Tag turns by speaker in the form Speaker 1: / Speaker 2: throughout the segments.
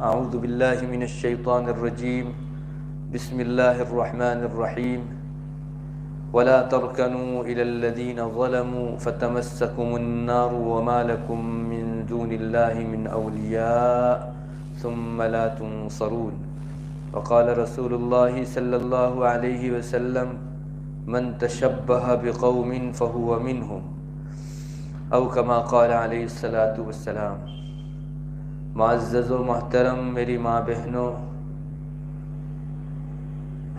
Speaker 1: اعوذ باللہ من الشیطان الرجیم بسم اللہ الرحمن الرحیم ولا ترکنوا الی الذین ظلموا فتمسکم النار وما لکم من دون اللہ من اولیاء ثم لا تنصرون وقال رسول اللہ صلی اللہ علیہ وسلم من تشبہ بقوم فہو منہم او کما قال علیہ الصلاۃ والسلام۔ معزز و محترم میری ماں بہنوں،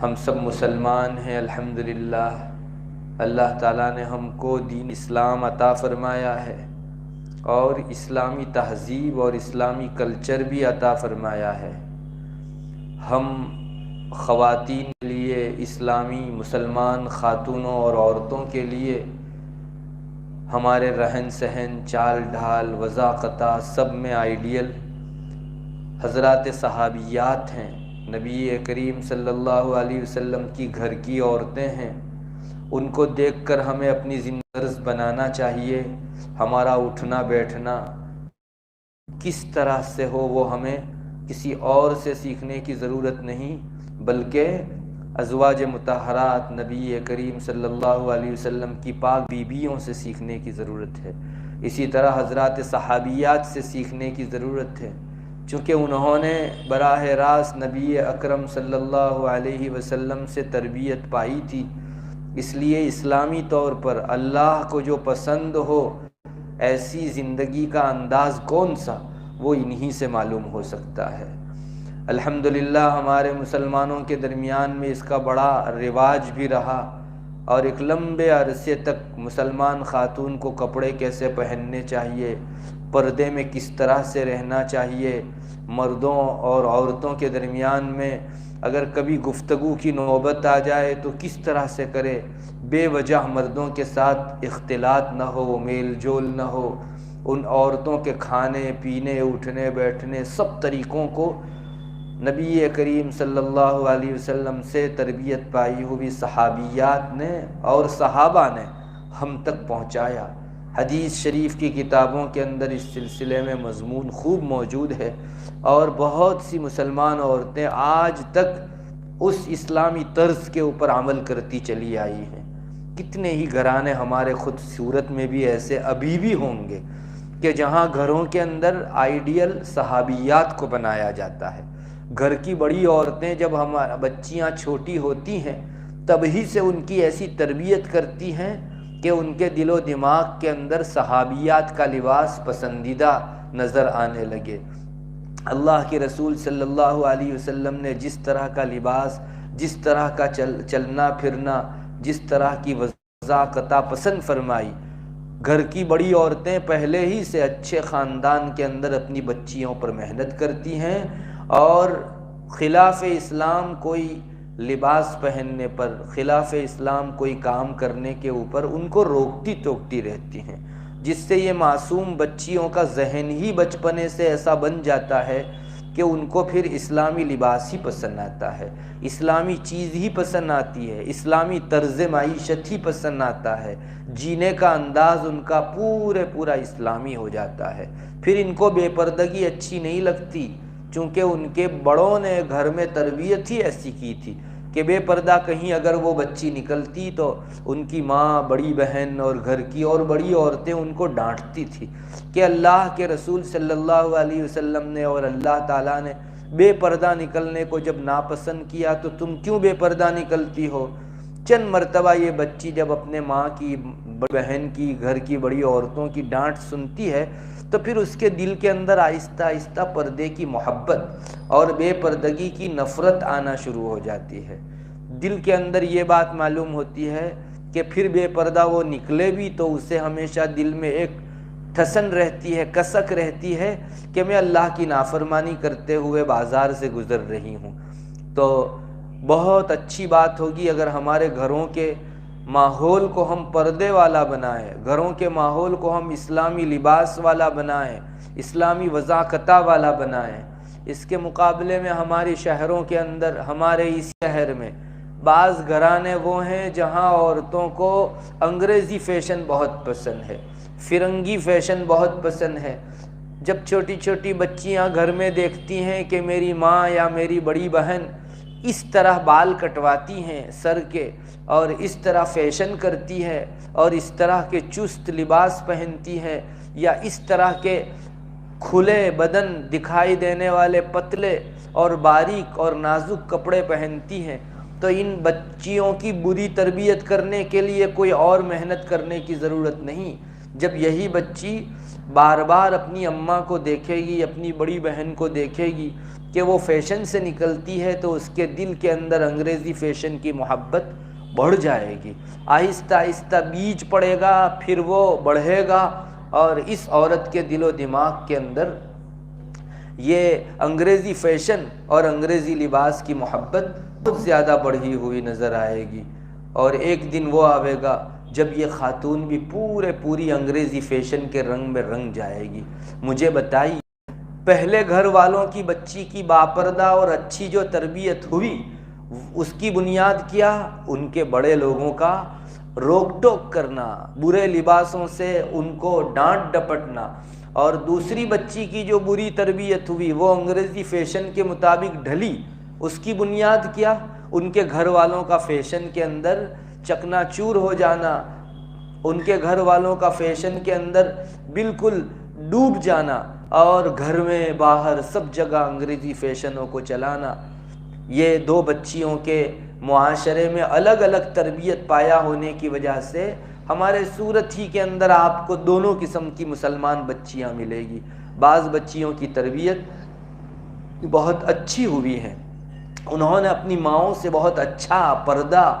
Speaker 1: ہم سب مسلمان ہیں الحمدللہ۔ اللہ تعالیٰ نے ہم کو دین اسلام عطا فرمایا ہے اور اسلامی تہذیب اور اسلامی کلچر بھی عطا فرمایا ہے۔ ہم خواتین کے لیے، اسلامی مسلمان خاتونوں اور عورتوں کے لیے ہمارے رہن سہن، چال ڈھال، وضاقتہ سب میں آئیڈیل حضرات صحابیات ہیں۔ نبی کریم صلی اللہ علیہ وسلم کی گھر کی عورتیں ہیں۔ ان کو دیکھ کر ہمیں اپنی زندگی طرز بنانا چاہیے۔ ہمارا اٹھنا بیٹھنا کس طرح سے ہو وہ ہمیں کسی اور سے سیکھنے کی ضرورت نہیں، بلکہ ازواج مطہرات نبی کریم صلی اللہ علیہ وسلم کی پاک بیویوں سے سیکھنے کی ضرورت ہے۔ اسی طرح حضرات صحابیات سے سیکھنے کی ضرورت ہے، چونکہ انہوں نے براہ راست نبی اکرم صلی اللہ علیہ وسلم سے تربیت پائی تھی۔ اس لیے اسلامی طور پر اللہ کو جو پسند ہو ایسی زندگی کا انداز کون سا، وہ انہی سے معلوم ہو سکتا ہے۔ الحمدللہ ہمارے مسلمانوں کے درمیان میں اس کا بڑا رواج بھی رہا، اور ایک لمبے عرصے تک مسلمان خاتون کو کپڑے کیسے پہننے چاہیے، پردے میں کس طرح سے رہنا چاہیے، مردوں اور عورتوں کے درمیان میں اگر کبھی گفتگو کی نوبت آ جائے تو کس طرح سے کرے، بے وجہ مردوں کے ساتھ اختلاط نہ ہو، میل جول نہ ہو، ان عورتوں کے کھانے پینے، اٹھنے بیٹھنے سب طریقوں کو نبی کریم صلی اللہ علیہ وسلم سے تربیت پائی ہوئی صحابیات نے اور صحابہ نے ہم تک پہنچایا۔ حدیث شریف کی کتابوں کے اندر اس سلسلے میں مضمون خوب موجود ہے، اور بہت سی مسلمان عورتیں آج تک اس اسلامی طرز کے اوپر عمل کرتی چلی آئی ہیں۔ کتنے ہی گھرانے ہمارے خود صورت میں بھی ایسے ابھی بھی ہوں گے کہ جہاں گھروں کے اندر آئیڈیل صحابیات کو بنایا جاتا ہے۔ گھر کی بڑی عورتیں جب ہمارا بچیاں چھوٹی ہوتی ہیں تب ہی سے ان کی ایسی تربیت کرتی ہیں کہ ان کے دل و دماغ کے اندر صحابیات کا لباس پسندیدہ نظر آنے لگے۔ اللہ کے رسول صلی اللہ علیہ وسلم نے جس طرح کا لباس، جس طرح کا چلنا پھرنا، جس طرح کی وضاقتہ پسند فرمائی، گھر کی بڑی عورتیں پہلے ہی سے اچھے خاندان کے اندر اپنی بچیوں پر محنت کرتی ہیں، اور خلاف اسلام کوئی لباس پہننے پر، خلاف اسلام کوئی کام کرنے کے اوپر ان کو روکتی ٹوکتی رہتی ہیں، جس سے یہ معصوم بچیوں کا ذہن ہی بچپنے سے ایسا بن جاتا ہے کہ ان کو پھر اسلامی لباس ہی پسند آتا ہے، اسلامی چیز ہی پسند آتی ہے، اسلامی طرز معیشت ہی پسند آتا ہے، جینے کا انداز ان کا پورا اسلامی ہو جاتا ہے۔ پھر ان کو بے پردگی اچھی نہیں لگتی، چونکہ ان کے بڑوں نے گھر میں تربیت ہی ایسی کی تھی کہ بے پردہ کہیں اگر وہ بچی نکلتی تو ان کی ماں، بڑی بہن اور گھر کی اور بڑی عورتیں ان کو ڈانٹتی تھی کہ اللہ کے رسول صلی اللہ علیہ وسلم نے اور اللہ تعالیٰ نے بے پردہ نکلنے کو جب ناپسند کیا تو تم کیوں بے پردہ نکلتی ہو؟ چند مرتبہ یہ بچی جب اپنے ماں کی، بہن کی، گھر کی بڑی عورتوں کی ڈانٹ سنتی ہے تو پھر اس کے دل کے اندر آہستہ آہستہ پردے کی محبت اور بے پردگی کی نفرت آنا شروع ہو جاتی ہے۔ دل کے اندر یہ بات معلوم ہوتی ہے کہ پھر بے پردہ وہ نکلے بھی تو اسے ہمیشہ دل میں ایک ٹھسن رہتی ہے، کسک رہتی ہے کہ میں اللہ کی نافرمانی کرتے ہوئے بازار سے گزر رہی ہوں۔ تو بہت اچھی بات ہوگی اگر ہمارے گھروں کے ماحول کو ہم پردے والا بنائیں، گھروں کے ماحول کو ہم اسلامی لباس والا بنائیں، اسلامی وضاقتہ والا بنائیں۔ اس کے مقابلے میں ہماری شہروں کے اندر، ہمارے اس شہر میں بعض گھرانے وہ ہیں جہاں عورتوں کو انگریزی فیشن بہت پسند ہے، فرنگی فیشن بہت پسند ہے، جب چھوٹی چھوٹی بچیاں گھر میں دیکھتی ہیں کہ میری ماں یا میری بڑی بہن اس طرح بال کٹواتی ہیں سر کے، اور اس طرح فیشن کرتی ہے، اور اس طرح کے چست لباس پہنتی ہے، یا اس طرح کے کھلے بدن دکھائی دینے والے پتلے اور باریک اور نازک کپڑے پہنتی ہیں، تو ان بچیوں کی بری تربیت کرنے کے لیے کوئی اور محنت کرنے کی ضرورت نہیں۔ جب یہی بچی بار بار اپنی اماں کو دیکھے گی، اپنی بڑی بہن کو دیکھے گی کہ وہ فیشن سے نکلتی ہے، تو اس کے دل کے اندر انگریزی فیشن کی محبت بڑھ جائے گی۔ آہستہ آہستہ بیج پڑے گا، پھر وہ بڑھے گا، اور اس عورت کے دل و دماغ کے اندر یہ انگریزی فیشن اور انگریزی لباس کی محبت بہت زیادہ بڑھی ہوئی نظر آئے گی۔ اور ایک دن وہ آئے گا جب یہ خاتون بھی پوری انگریزی فیشن کے رنگ میں رنگ جائے گی۔ مجھے بتائیے، پہلے گھر والوں کی بچی کی باپردہ اور اچھی جو تربیت ہوئی، اس کی بنیاد کیا؟ ان کے بڑے لوگوں کا روک ٹوک کرنا، برے لباسوں سے ان کو ڈانٹ ڈپٹنا۔ اور دوسری بچی کی جو بری تربیت ہوئی، وہ انگریزی فیشن کے مطابق ڈھلی، اس کی بنیاد کیا؟ ان کے گھر والوں کا فیشن کے اندر چکنا چور ہو جانا، ان کے گھر والوں کا فیشن کے اندر بالکل ڈوب جانا، اور گھر میں باہر سب جگہ انگریزی فیشنوں کو چلانا۔ یہ دو بچیوں کے معاشرے میں الگ الگ تربیت پایا ہونے کی وجہ سے ہمارے صورت ہی کے اندر آپ کو دونوں قسم کی مسلمان بچیاں ملے گی۔ بعض بچیوں کی تربیت بہت اچھی ہوئی ہے، انہوں نے اپنی ماؤں سے بہت اچھا پردہ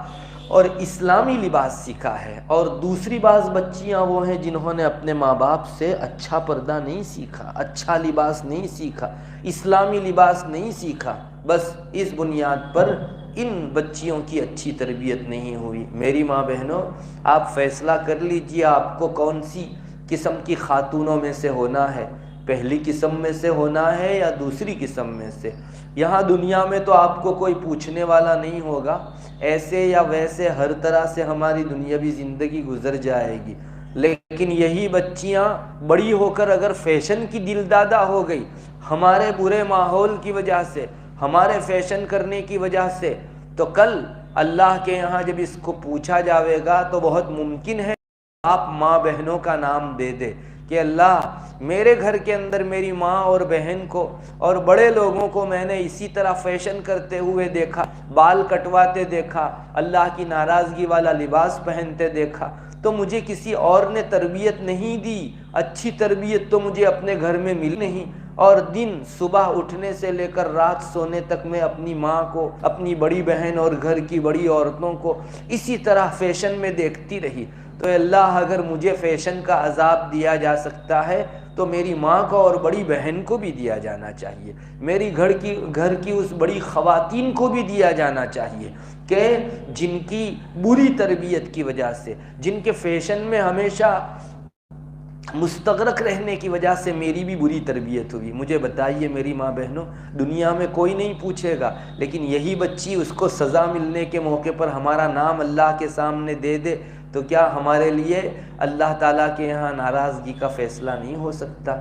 Speaker 1: اور اسلامی لباس سیکھا ہے، اور دوسری بعض بچیاں وہ ہیں جنہوں نے اپنے ماں باپ سے اچھا پردہ نہیں سیکھا، اچھا لباس نہیں سیکھا، اسلامی لباس نہیں سیکھا۔ بس اس بنیاد پر ان بچیوں کی اچھی تربیت نہیں ہوئی۔ میری ماں بہنوں، آپ فیصلہ کر لیجئے آپ کو کون سی قسم کی خاتونوں میں سے ہونا ہے، پہلی قسم میں سے ہونا ہے یا دوسری قسم میں سے۔ یہاں دنیا میں تو آپ کو کوئی پوچھنے والا نہیں ہوگا، ایسے یا ویسے ہر طرح سے ہماری دنیاوی زندگی گزر جائے گی، لیکن یہی بچیاں بڑی ہو کر اگر فیشن کی دلدادہ ہو گئی، ہمارے برے ماحول کی وجہ سے، ہمارے فیشن کرنے کی وجہ سے، تو کل اللہ کے یہاں جب اس کو پوچھا جاوے گا تو بہت ممکن ہے آپ ماں بہنوں کا نام دے دے کہ اللہ، میرے گھر کے اندر میری ماں اور بہن کو اور بڑے لوگوں کو میں نے اسی طرح فیشن کرتے ہوئے دیکھا، بال کٹواتے دیکھا، اللہ کی ناراضگی والا لباس پہنتے دیکھا، تو مجھے کسی اور نے تربیت نہیں دی، اچھی تربیت تو مجھے اپنے گھر میں ملی نہیں، اور دن صبح اٹھنے سے لے کر رات سونے تک میں اپنی ماں کو، اپنی بڑی بہن اور گھر کی بڑی عورتوں کو اسی طرح فیشن میں دیکھتی رہی۔ تو اللہ، اگر مجھے فیشن کا عذاب دیا جا سکتا ہے تو میری ماں کو اور بڑی بہن کو بھی دیا جانا چاہیے، میری گھر کی اس بڑی خواتین کو بھی دیا جانا چاہیے کہ جن کی بری تربیت کی وجہ سے، جن کے فیشن میں ہمیشہ مستغرق رہنے کی وجہ سے میری بھی بری تربیت ہوئی۔ مجھے بتائیے میری ماں بہنوں، دنیا میں کوئی نہیں پوچھے گا، لیکن یہی بچی اس کو سزا ملنے کے موقع پر ہمارا نام اللہ کے سامنے دے دے تو کیا ہمارے لیے اللہ تعالیٰ کے یہاں ناراضگی کا فیصلہ نہیں ہو سکتا؟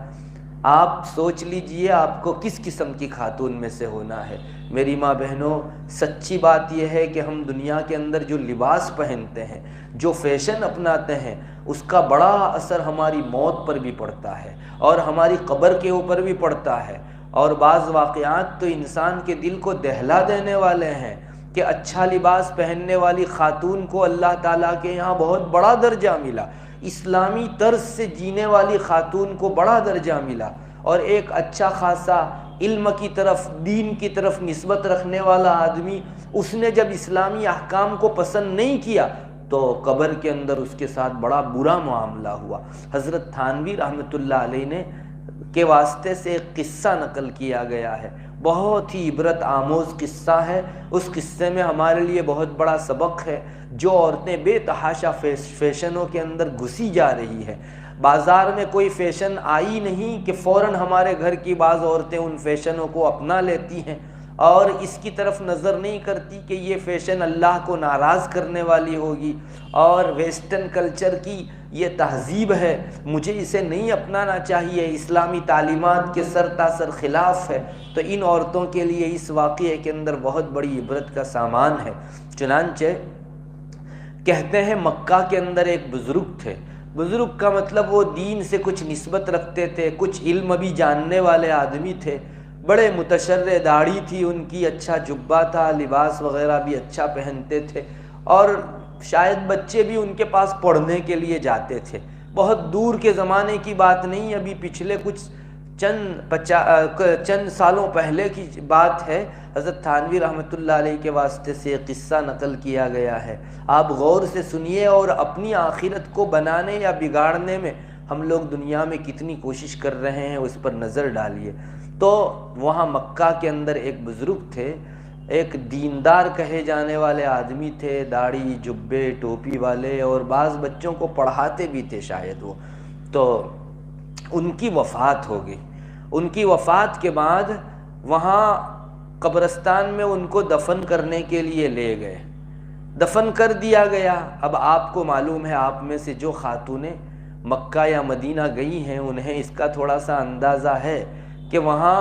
Speaker 1: آپ سوچ لیجئے آپ کو کس قسم کی خاتون میں سے ہونا ہے۔ میری ماں بہنوں، سچی بات یہ ہے کہ ہم دنیا کے اندر جو لباس پہنتے ہیں، جو فیشن اپناتے ہیں، اس کا بڑا اثر ہماری موت پر بھی پڑتا ہے اور ہماری قبر کے اوپر بھی پڑتا ہے، اور بعض واقعات تو انسان کے دل کو دہلا دینے والے ہیں کہ اچھا لباس پہننے والی خاتون کو اللہ تعالیٰ کے یہاں بہت بڑا درجہ ملا، اسلامی طرز سے جینے والی خاتون کو بڑا درجہ ملا، اور ایک اچھا خاصا علم کی طرف، دین کی طرف نسبت رکھنے والا آدمی، اس نے جب اسلامی احکام کو پسند نہیں کیا تو قبر کے اندر اس کے ساتھ بڑا برا معاملہ ہوا۔ حضرت تھانوی رحمۃ اللہ علیہ نے کے واسطے سے ایک قصہ نقل کیا گیا ہے، بہت ہی عبرت آموز قصہ ہے۔ اس قصے میں ہمارے لیے بہت بڑا سبق ہے۔ جو عورتیں بے تحاشا فیشنوں کے اندر گھسی جا رہی ہے، بازار میں کوئی فیشن آئی نہیں کہ فوراً ہمارے گھر کی بعض عورتیں ان فیشنوں کو اپنا لیتی ہیں اور اس کی طرف نظر نہیں کرتی کہ یہ فیشن اللہ کو ناراض کرنے والی ہوگی، اور ویسٹرن کلچر کی یہ تہذیب ہے، مجھے اسے نہیں اپنانا چاہیے، اسلامی تعلیمات کے سر تاسر خلاف ہے، تو ان عورتوں کے لیے اس واقعے کے اندر بہت بڑی عبرت کا سامان ہے۔ چنانچہ کہتے ہیں مکہ کے اندر ایک بزرگ تھے، بزرگ کا مطلب وہ دین سے کچھ نسبت رکھتے تھے، کچھ علم بھی جاننے والے آدمی تھے، بڑے متشرع، داڑھی تھی ان کی، اچھا جبہ تھا، لباس وغیرہ بھی اچھا پہنتے تھے، اور شاید بچے بھی ان کے پاس پڑھنے کے لیے جاتے تھے۔ بہت دور کے زمانے کی بات نہیں، ابھی پچھلے کچھ چند سالوں پہلے کی بات ہے۔ حضرت تھانوی رحمۃ اللہ علیہ کے واسطے سے ایک قصہ نقل کیا گیا ہے، آپ غور سے سنیے، اور اپنی آخرت کو بنانے یا بگاڑنے میں ہم لوگ دنیا میں کتنی کوشش کر رہے ہیں اس پر نظر ڈالیے۔ تو وہاں مکہ کے اندر ایک بزرگ تھے، ایک دیندار کہے جانے والے آدمی تھے، داڑھی جبے ٹوپی والے، اور بعض بچوں کو پڑھاتے بھی تھے شاید وہ۔ تو ان کی وفات ہو گئی۔ ان کی وفات کے بعد وہاں قبرستان میں ان کو دفن کرنے کے لیے لے گئے، دفن کر دیا گیا۔ اب آپ کو معلوم ہے، آپ میں سے جو خاتونیں مکہ یا مدینہ گئی ہیں انہیں اس کا تھوڑا سا اندازہ ہے کہ وہاں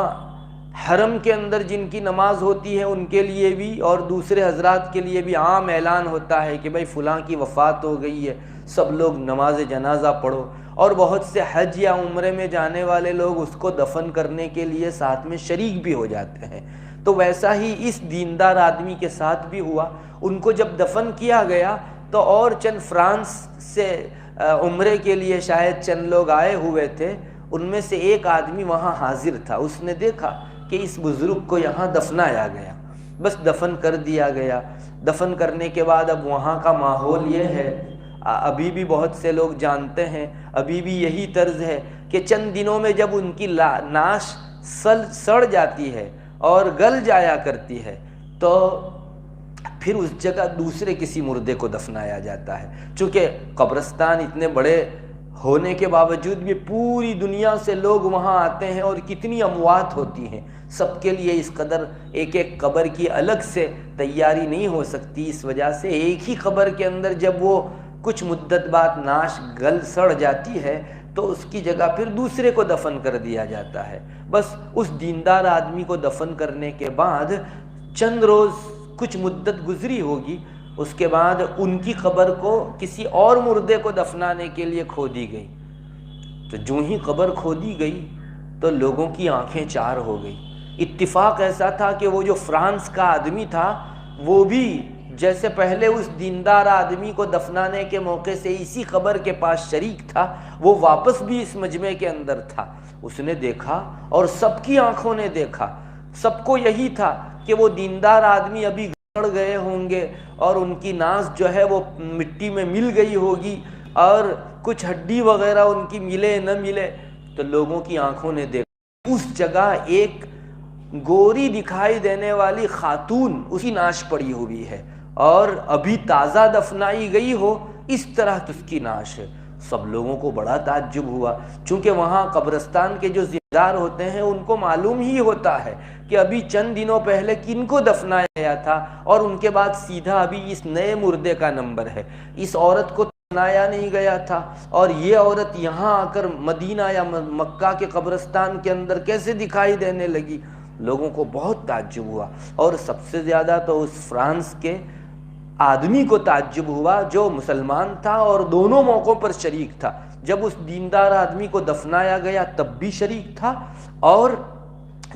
Speaker 1: حرم کے اندر جن کی نماز ہوتی ہے ان کے لیے بھی اور دوسرے حضرات کے لیے بھی عام اعلان ہوتا ہے کہ بھائی فلاں کی وفات ہو گئی ہے، سب لوگ نماز جنازہ پڑھو، اور بہت سے حج یا عمرے میں جانے والے لوگ اس کو دفن کرنے کے لیے ساتھ میں شریک بھی ہو جاتے ہیں۔ تو ویسا ہی اس دیندار آدمی کے ساتھ بھی ہوا۔ ان کو جب دفن کیا گیا تو اور چند فرانس سے عمرے کے لیے شاید چند لوگ آئے ہوئے تھے، ان میں سے ایک آدمی وہاں حاضر تھا، اس نے دیکھا کہ اس بزرگ کو یہاں دفنایا گیا، بس دفن کر دیا گیا۔ دفن کرنے کے بعد اب وہاں کا ماحول یہ ہے، ابھی بھی بہت سے لوگ جانتے ہیں، ابھی بھی یہی طرز ہے کہ چند دنوں میں جب ان کی نعش سڑ جاتی ہے اور گل جایا کرتی ہے تو پھر اس جگہ دوسرے کسی مردے کو دفنایا جاتا ہے۔ چونکہ قبرستان اتنے بڑے ہونے کے باوجود بھی پوری دنیا سے لوگ وہاں آتے ہیں، اور کتنی اموات ہوتی ہیں، سب کے لیے اس قدر ایک ایک قبر کی الگ سے تیاری نہیں ہو سکتی، اس وجہ سے ایک ہی قبر کے اندر جب وہ کچھ مدت بعد نعش گل سڑ جاتی ہے تو اس کی جگہ پھر دوسرے کو دفن کر دیا جاتا ہے۔ بس اس دیندار آدمی کو دفن کرنے کے بعد چند روز کچھ مدت گزری ہوگی، اس کے بعد ان کی قبر کو کسی اور مردے کو دفنانے کے لیے کھودی گئی۔ تو جو ہی قبر کھودی گئی تو لوگوں کی آنکھیں چار ہو گئی۔ اتفاق ایسا تھا کہ وہ جو فرانس کا آدمی تھا وہ بھی جیسے پہلے اس دیندار آدمی کو دفنانے کے موقع سے اسی قبر کے پاس شریک تھا، وہ واپس بھی اس مجمع کے اندر تھا۔ اس نے دیکھا اور سب کی آنکھوں نے دیکھا، سب کو یہی تھا کہ وہ دیندار آدمی ابھی گڑ گئے ہوں گے اور ان کی ناس جو ہے وہ مٹی میں مل گئی ہوگی، اور کچھ ہڈی وغیرہ ان کی ملے نہ ملے۔ تو لوگوں کی آنکھوں نے دیکھا اس جگہ ایک گوری دکھائی دینے والی خاتون اس کی ناش پڑی ہوئی ہے، اور ابھی تازہ دفنائی گئی ہو اس طرح اس کی ناش ہے۔ سب لوگوں کو بڑا تعجب ہوا، چونکہ وہاں قبرستان کے جو ذمہ دار ہوتے ہیں ان کو معلوم ہی ہوتا ہے کہ ابھی چند دنوں پہلے کن کو دفنایا گیا تھا، اور ان کے بعد سیدھا ابھی اس نئے مردے کا نمبر ہے۔ اس عورت کو دفنایا نہیں گیا تھا، اور یہ عورت یہاں آ کر مدینہ یا مکہ کے قبرستان کے اندر کیسے دکھائی دینے لگی؟ لوگوں کو بہت تعجب ہوا، اور سب سے زیادہ تو اس فرانس کے آدمی کو تعجب ہوا جو مسلمان تھا اور دونوں موقعوں پر شریک تھا۔ جب اس دیندار آدمی کو دفنایا گیا تب بھی شریک تھا، اور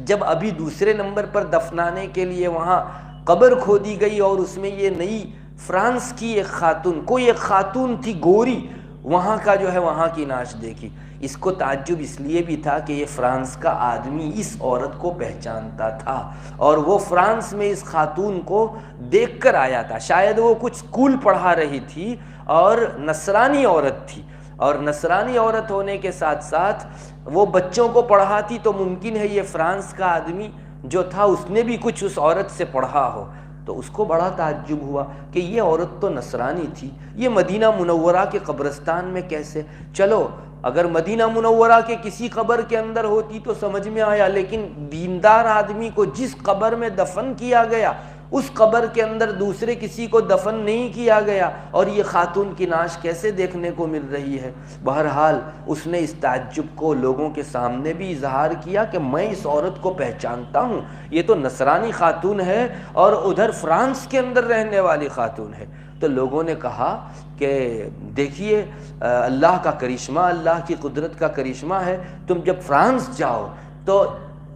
Speaker 1: جب ابھی دوسرے نمبر پر دفنانے کے لیے وہاں قبر کھودی گئی اور اس میں یہ نئی فرانس کی ایک خاتون، کوئی ایک خاتون تھی گوری، وہاں کا جو ہے وہاں کی نعش دیکھی۔ اس کو تعجب اس لیے بھی تھا کہ یہ فرانس کا آدمی اس عورت کو پہچانتا تھا، اور وہ فرانس میں اس خاتون کو دیکھ کر آیا تھا۔ شاید وہ کچھ اسکول پڑھا رہی تھی اور نصرانی عورت تھی، اور نصرانی عورت ہونے کے ساتھ ساتھ وہ بچوں کو پڑھاتی، تو ممکن ہے یہ فرانس کا آدمی جو تھا اس نے بھی کچھ اس عورت سے پڑھا ہو۔ تو اس کو بڑا تعجب ہوا کہ یہ عورت تو نصرانی تھی، یہ مدینہ منورہ کے قبرستان میں کیسے؟ چلو اگر مدینہ منورہ کے کسی قبر کے اندر ہوتی تو سمجھ میں آیا، لیکن دیندار آدمی کو جس قبر میں دفن کیا گیا اس قبر کے اندر دوسرے کسی کو دفن نہیں کیا گیا اور یہ خاتون کی نعش کیسے دیکھنے کو مل رہی ہے؟ بہرحال اس نے اس تعجب کو لوگوں کے سامنے بھی اظہار کیا کہ میں اس عورت کو پہچانتا ہوں، یہ تو نصرانی خاتون ہے اور ادھر فرانس کے اندر رہنے والی خاتون ہے۔ تو لوگوں نے کہا کہ دیکھیے اللہ کا کرشمہ، اللہ کی قدرت کا کرشمہ ہے، تم جب فرانس جاؤ تو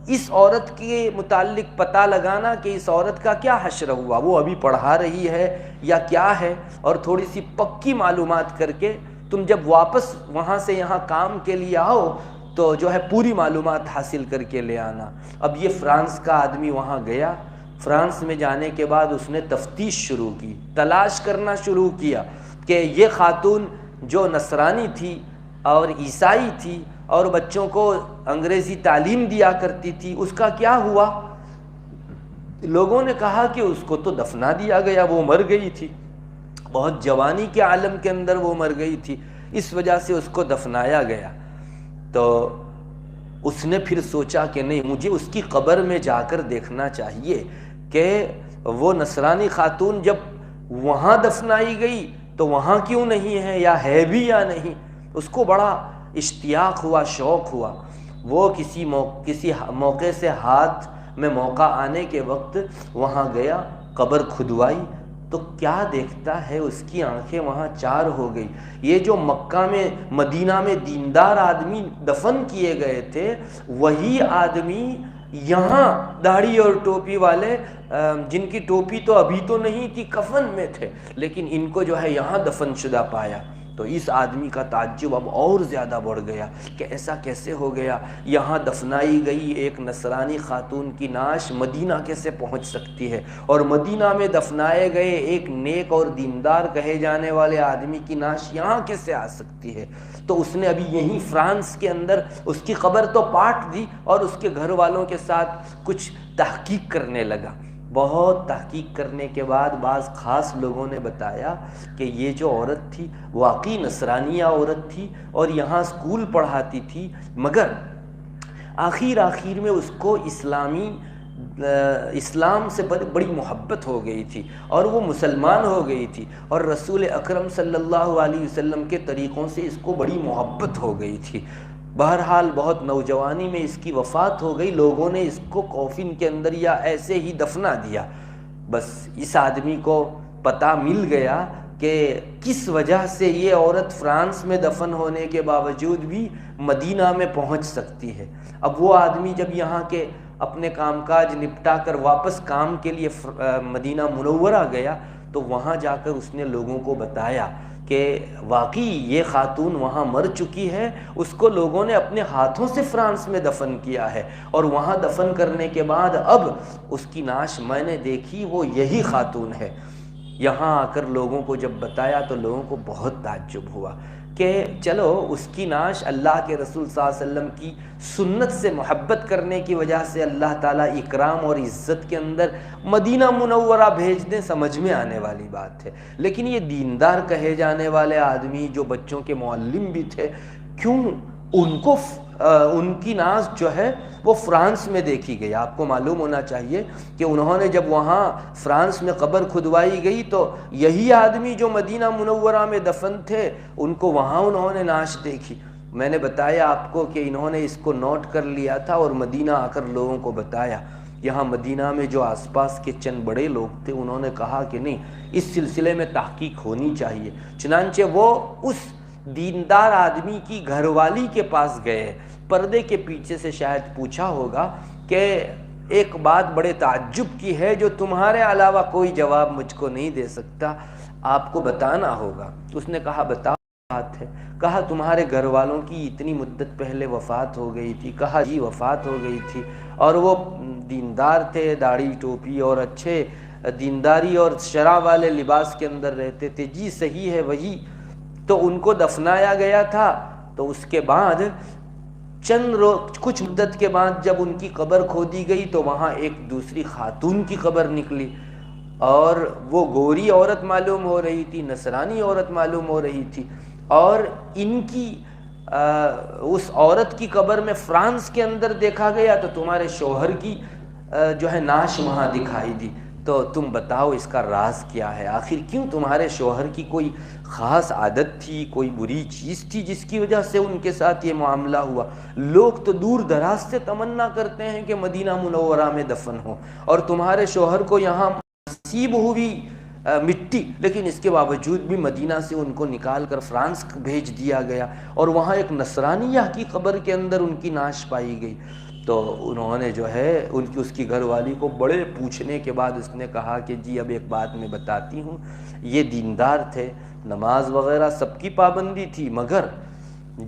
Speaker 1: اس عورت کے متعلق پتہ لگانا کہ اس عورت کا کیا حشر ہوا، وہ ابھی پڑھا رہی ہے یا کیا ہے، اور تھوڑی سی پکی معلومات کر کے تم جب واپس وہاں سے یہاں کام کے لیے آؤ تو جو ہے پوری معلومات حاصل کر کے لے آنا۔ اب یہ فرانس کا آدمی وہاں گیا، فرانس میں جانے کے بعد اس نے تفتیش شروع کی، تلاش کرنا شروع کیا کہ یہ خاتون جو نصرانی تھی اور عیسائی تھی اور بچوں کو انگریزی تعلیم دیا کرتی تھی، اس کا کیا ہوا؟ لوگوں نے کہا کہ اس کو تو دفنا دیا گیا، وہ مر گئی تھی، بہت جوانی کے عالم کے اندر وہ مر گئی تھی، اس وجہ سے اس کو دفنایا گیا۔ تو اس نے پھر سوچا کہ نہیں، مجھے اس کی قبر میں جا کر دیکھنا چاہیے کہ وہ نصرانی خاتون جب وہاں دفنائی گئی تو وہاں کیوں نہیں ہے، یا ہے بھی یا نہیں۔ اس کو بڑا اشتیاق ہوا، شوق ہوا، وہ کسی موقع سے ہاتھ میں موقع آنے کے وقت وہاں گیا، قبر کھدوائی تو کیا دیکھتا ہے، اس کی آنکھیں وہاں چار ہو گئی۔ یہ جو مکہ میں، مدینہ میں دیندار آدمی دفن کیے گئے تھے، وہی آدمی یہاں داڑھی اور ٹوپی والے، جن کی ٹوپی تو ابھی تو نہیں تھی، کفن میں تھے، لیکن ان کو جو ہے یہاں دفن شدہ پایا۔ تو اس آدمی کا تعجب اب اور زیادہ بڑھ گیا کہ ایسا کیسے ہو گیا، یہاں دفنائی گئی ایک نصرانی خاتون کی نعش مدینہ کیسے پہنچ سکتی ہے، اور مدینہ میں دفنائے گئے ایک نیک اور دیندار کہے جانے والے آدمی کی نعش یہاں کیسے آ سکتی ہے؟ تو اس نے ابھی یہیں فرانس کے اندر اس کی قبر تو پاٹ دی اور اس کے گھر والوں کے ساتھ کچھ تحقیق کرنے لگا۔ بہت تحقیق کرنے کے بعد بعض خاص لوگوں نے بتایا کہ یہ جو عورت تھی واقعی نصرانیہ عورت تھی اور یہاں اسکول پڑھاتی تھی، مگر آخر میں اس کو اسلام سے بڑی محبت ہو گئی تھی اور وہ مسلمان ہو گئی تھی، اور رسول اکرم صلی اللہ علیہ وسلم کے طریقوں سے اس کو بڑی محبت ہو گئی تھی۔ بہرحال بہت نوجوانی میں اس کی وفات ہو گئی، لوگوں نے اس کو کوفن کے اندر یا ایسے ہی دفنا دیا۔ بس اس آدمی کو پتہ مل گیا کہ کس وجہ سے یہ عورت فرانس میں دفن ہونے کے باوجود بھی مدینہ میں پہنچ سکتی ہے۔ اب وہ آدمی جب یہاں کے اپنے کام کاج نپٹا کر واپس کام کے لیے مدینہ منورہ گیا تو وہاں جا کر اس نے لوگوں کو بتایا کہ واقعی یہ خاتون وہاں مر چکی ہے، اس کو لوگوں نے اپنے ہاتھوں سے فرانس میں دفن کیا ہے، اور وہاں دفن کرنے کے بعد اب اس کی نعش میں نے دیکھی، وہ یہی خاتون ہے۔ یہاں آ کر لوگوں کو جب بتایا تو لوگوں کو بہت تعجب ہوا کہ چلو اس کی نعش اللہ کے رسول صلی اللہ علیہ وسلم کی سنت سے محبت کرنے کی وجہ سے اللہ تعالیٰ اکرام اور عزت کے اندر مدینہ منورہ بھیج دیں، سمجھ میں آنے والی بات ہے، لیکن یہ دیندار کہے جانے والے آدمی جو بچوں کے معلم بھی تھے، کیوں ان کی نعش جو ہے وہ فرانس میں دیکھی گئی؟ آپ کو معلوم ہونا چاہیے کہ انہوں نے جب وہاں فرانس میں قبر کھدوائی گئی تو یہی آدمی جو مدینہ منورہ میں دفن تھے، ان کو وہاں انہوں نے نعش دیکھی۔ میں نے بتایا آپ کو کہ انہوں نے اس کو نوٹ کر لیا تھا اور مدینہ آ کر لوگوں کو بتایا۔ یہاں مدینہ میں جو آس پاس کے چند بڑے لوگ تھے، انہوں نے کہا کہ نہیں، اس سلسلے میں تحقیق ہونی چاہیے۔ چنانچہ وہ اس دیندار آدمی کی گھر والی کے پاس گئے، پردے کے پیچھے سے شاید پوچھا ہوگا کہ ایک بات بڑے تعجب کی ہے جو تمہارے علاوہ کوئی جواب مجھ کو نہیں دے سکتا، آپ کو بتانا ہوگا۔ اس نے کہا بتاؤ بات ہے۔ کہا تمہارے گھر والوں کی اتنی مدت پہلے وفات ہو گئی تھی؟ کہا جی وفات ہو گئی تھی، اور وہ دیندار تھے، داڑھی ٹوپی اور اچھے دینداری اور شرع والے لباس کے اندر رہتے تھے۔ جی صحیح ہے وہی، تو ان کو دفنایا گیا تھا، تو اس کے بعد کچھ مدت کے بعد جب ان کی قبر کھودی گئی تو وہاں ایک دوسری خاتون کی قبر نکلی، اور وہ گوری عورت معلوم ہو رہی تھی، نصرانی عورت معلوم ہو رہی تھی، اور ان کی اس عورت کی قبر میں فرانس کے اندر دیکھا گیا تو تمہارے شوہر کی جو ہے نعش وہاں دکھائی دی۔ تو تم بتاؤ اس کا راز کیا ہے، آخر کیوں تمہارے شوہر کی کوئی خاص عادت تھی، کوئی بری چیز تھی جس کی وجہ سے ان کے ساتھ یہ معاملہ ہوا؟ لوگ تو دور دراز سے تمنا کرتے ہیں کہ مدینہ منورہ میں دفن ہو، اور تمہارے شوہر کو یہاں نصیب ہوئی مٹی، لیکن اس کے باوجود بھی مدینہ سے ان کو نکال کر فرانس بھیج دیا گیا، اور وہاں ایک نصرانیہ کی قبر کے اندر ان کی نعش پائی گئی۔ تو انہوں نے جو ہے اس کی گھر والی کو بڑے پوچھنے کے بعد اس نے کہا کہ جی اب ایک بات میں بتاتی ہوں، یہ دیندار تھے، نماز وغیرہ سب کی پابندی تھی، مگر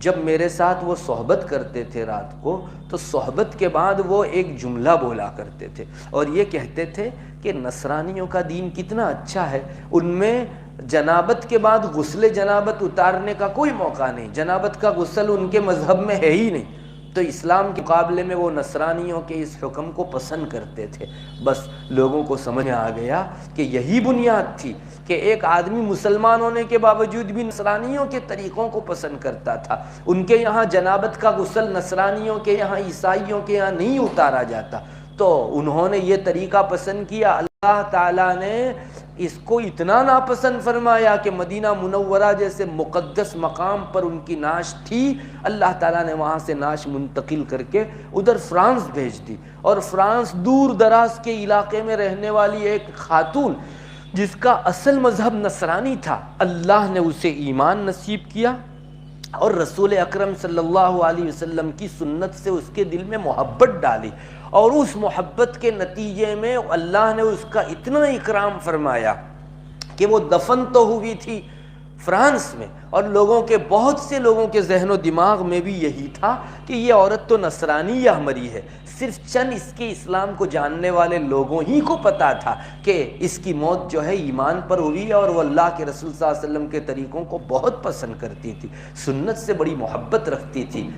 Speaker 1: جب میرے ساتھ وہ صحبت کرتے تھے رات کو، تو صحبت کے بعد وہ ایک جملہ بولا کرتے تھے، اور یہ کہتے تھے کہ نصرانیوں کا دین کتنا اچھا ہے، ان میں جنابت کے بعد غسل جنابت اتارنے کا کوئی موقع نہیں، جنابت کا غسل ان کے مذہب میں ہے ہی نہیں۔ تو اسلام کے مقابلے میں وہ نصرانیوں کے اس حکم کو پسند کرتے تھے۔ بس لوگوں کو سمجھ آ گیا کہ یہی بنیاد تھی کہ ایک آدمی مسلمان ہونے کے باوجود بھی نصرانیوں کے طریقوں کو پسند کرتا تھا۔ ان کے یہاں جنابت کا غسل نصرانیوں کے یہاں، عیسائیوں کے یہاں نہیں اتارا جاتا، تو انہوں نے یہ طریقہ پسند کیا۔ اللہ تعالیٰ نے اس کو اتنا ناپسند فرمایا کہ مدینہ منورہ جیسے مقدس مقام پر ان کی نعش تھی، اللہ تعالیٰ نے وہاں سے نعش منتقل کر کے ادھر فرانس بھیج دی، اور فرانس دور دراز کے علاقے میں رہنے والی ایک خاتون جس کا اصل مذہب نصرانی تھا، اللہ نے اسے ایمان نصیب کیا، اور رسول اکرم صلی اللہ علیہ وسلم کی سنت سے اس کے دل میں محبت ڈالی، اور اس محبت کے نتیجے میں اللہ نے اس کا اتنا اکرام فرمایا کہ وہ دفن تو ہوئی تھی فرانس میں، اور بہت سے لوگوں کے ذہن و دماغ میں بھی یہی تھا کہ یہ عورت تو نصرانیہ مری ہے، صرف چند اس کے اسلام کو جاننے والے لوگوں ہی کو پتا تھا کہ اس کی موت جو ہے ایمان پر ہوئی ہے، اور وہ اللہ کے رسول صلی اللہ علیہ وسلم کے طریقوں کو بہت پسند کرتی تھی، سنت سے بڑی محبت رکھتی تھی۔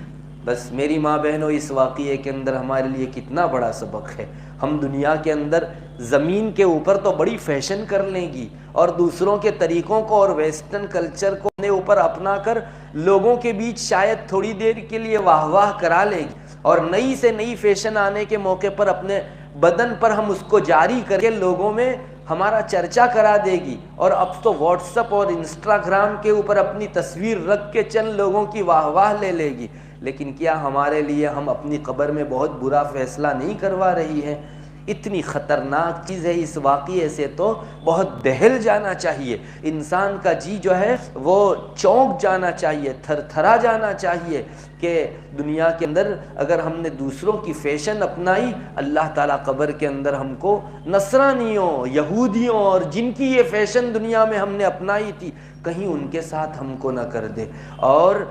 Speaker 1: بس میری ماں بہنوں، اس واقعے کے اندر ہمارے لیے کتنا بڑا سبق ہے۔ ہم دنیا کے اندر زمین کے اوپر تو بڑی فیشن کر لیں گی، اور دوسروں کے طریقوں کو اور ویسٹرن کلچر کو اپنے اوپر اپنا کر لوگوں کے بیچ شاید تھوڑی دیر کے لیے واہ واہ کرا لے گی، اور نئی سے نئی فیشن آنے کے موقع پر اپنے بدن پر ہم اس کو جاری کر کے لوگوں میں ہمارا چرچا کرا دے گی، اور اب تو واٹس ایپ اور انسٹاگرام کے اوپر اپنی تصویر رکھ کے چند لوگوں کی واہ واہ لے لے گی۔ لیکن کیا ہمارے لیے ہم اپنی قبر میں بہت برا فیصلہ نہیں کروا رہی ہے؟ اتنی خطرناک چیز ہے، اس واقعے سے تو بہت دہل جانا چاہیے، انسان کا جی جو ہے وہ چونک جانا چاہیے، تھر تھرا جانا چاہیے کہ دنیا کے اندر اگر ہم نے دوسروں کی فیشن اپنائی، اللہ تعالیٰ قبر کے اندر ہم کو نصرانیوں، یہودیوں اور جن کی یہ فیشن دنیا میں ہم نے اپنائی تھی، کہیں ان کے ساتھ ہم کو نہ کر دے۔ اور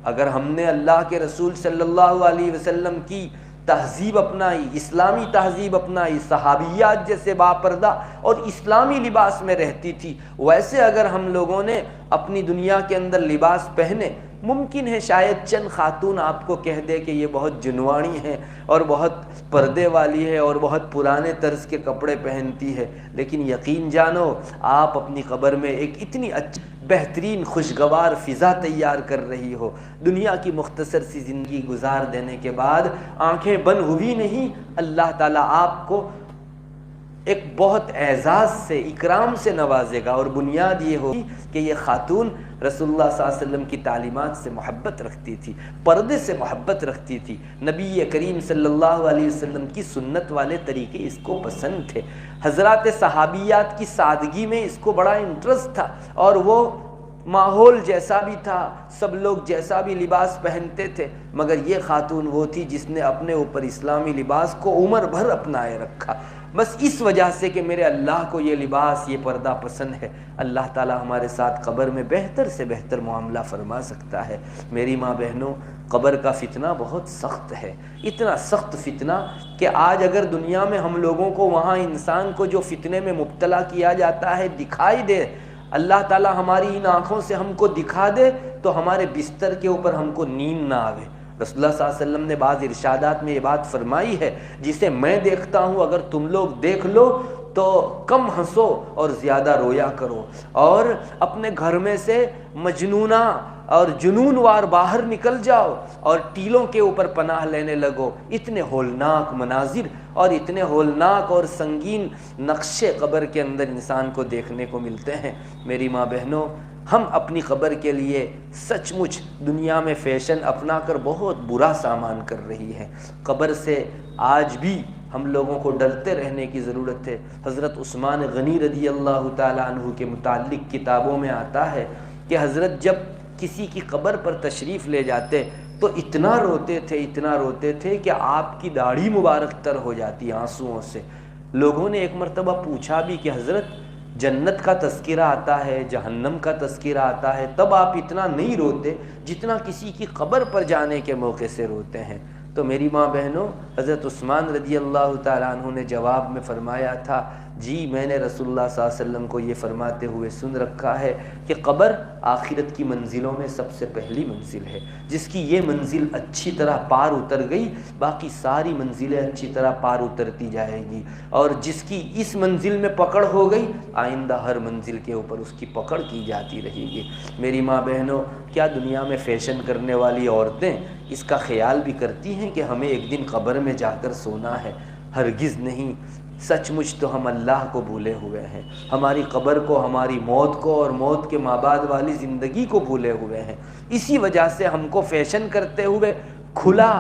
Speaker 1: اگر ہم نے اللہ کے رسول صلی اللہ علیہ وسلم کی تہذیب اپنائی، اسلامی تہذیب اپنائی، صحابیات جیسے باپردہ اور اسلامی لباس میں رہتی تھی، ویسے اگر ہم لوگوں نے اپنی دنیا کے اندر لباس پہنے، ممکن ہے شاید چند خاتون آپ کو کہہ دے کہ یہ بہت جنواڑی ہیں اور بہت پردے والی ہے اور بہت پرانے طرز کے کپڑے پہنتی ہے، لیکن یقین جانو آپ اپنی قبر میں ایک اتنی اچھی بہترین خوشگوار فضا تیار کر رہی ہو۔ دنیا کی مختصر سی زندگی گزار دینے کے بعد آنکھیں بند ہوئی نہیں، اللہ تعالیٰ آپ کو ایک بہت اعزاز سے، اکرام سے نوازے گا، اور بنیاد یہ ہوگی کہ یہ خاتون رسول اللہ صلی اللہ علیہ وسلم کی تعلیمات سے محبت رکھتی تھی، پردے سے محبت رکھتی تھی، نبی کریم صلی اللہ علیہ وسلم کی سنت والے طریقے اس کو پسند تھے، حضرات صحابیات کی سادگی میں اس کو بڑا انٹرسٹ تھا، اور وہ ماحول جیسا بھی تھا، سب لوگ جیسا بھی لباس پہنتے تھے، مگر یہ خاتون وہ تھی جس نے اپنے اوپر اسلامی لباس کو عمر بھر اپنائے رکھا، بس اس وجہ سے کہ میرے اللہ کو یہ لباس، یہ پردہ پسند ہے۔ اللہ تعالی ہمارے ساتھ قبر میں بہتر سے بہتر معاملہ فرما سکتا ہے۔ میری ماں بہنوں، قبر کا فتنہ بہت سخت ہے، اتنا سخت فتنہ کہ آج اگر دنیا میں ہم لوگوں کو وہاں انسان کو جو فتنے میں مبتلا کیا جاتا ہے دکھائی دے، اللہ تعالی ہماری ان آنکھوں سے ہم کو دکھا دے، تو ہمارے بستر کے اوپر ہم کو نیند نہ آوے۔ رسول اللہ صلی اللہ علیہ وسلم نے بعض ارشادات میں یہ بات فرمائی ہے، جسے میں دیکھتا ہوں اگر تم لوگ دیکھ لو تو کم ہنسو اور زیادہ رویا کرو، اور اپنے گھر میں سے مجنونہ اور جنون وار باہر نکل جاؤ اور ٹیلوں کے اوپر پناہ لینے لگو۔ اتنے ہولناک مناظر اور اتنے ہولناک اور سنگین نقشے قبر کے اندر انسان کو دیکھنے کو ملتے ہیں۔ میری ماں بہنوں، ہم اپنی قبر کے لیے سچ مچ دنیا میں فیشن اپنا کر بہت برا سامان کر رہی ہے۔ قبر سے آج بھی ہم لوگوں کو ڈرتے رہنے کی ضرورت ہے۔ حضرت عثمان غنی رضی اللہ تعالیٰ عنہ کے متعلق کتابوں میں آتا ہے کہ حضرت جب کسی کی قبر پر تشریف لے جاتے تو اتنا روتے تھے کہ آپ کی داڑھی مبارک تر ہو جاتی آنسوؤں سے۔ لوگوں نے ایک مرتبہ پوچھا بھی کہ حضرت جنت کا تذکرہ آتا ہے، جہنم کا تذکرہ آتا ہے، تب آپ اتنا نہیں روتے جتنا کسی کی قبر پر جانے کے موقع سے روتے ہیں۔ تو میری ماں بہنوں، حضرت عثمان رضی اللہ تعالیٰ عنہ نے جواب میں فرمایا تھا، جی میں نے رسول اللہ صلی اللہ علیہ وسلم کو یہ فرماتے ہوئے سن رکھا ہے کہ قبر آخرت کی منزلوں میں سب سے پہلی منزل ہے۔ جس کی یہ منزل اچھی طرح پار اتر گئی، باقی ساری منزلیں اچھی طرح پار اترتی جائے گی، اور جس کی اس منزل میں پکڑ ہو گئی، آئندہ ہر منزل کے اوپر اس کی پکڑ کی جاتی رہے گی۔ میری ماں بہنوں، کیا دنیا میں فیشن کرنے والی عورتیں اس کا خیال بھی کرتی ہیں کہ ہمیں ایک دن قبر میں جا کر سونا ہے؟ ہرگز نہیں۔ سچ مچ تو ہم اللہ کو بھولے ہوئے ہیں، ہماری قبر کو، ہماری موت کو اور موت کے مابعد والی زندگی کو بھولے ہوئے ہیں۔ اسی وجہ سے ہم کو فیشن کرتے ہوئے، کھلا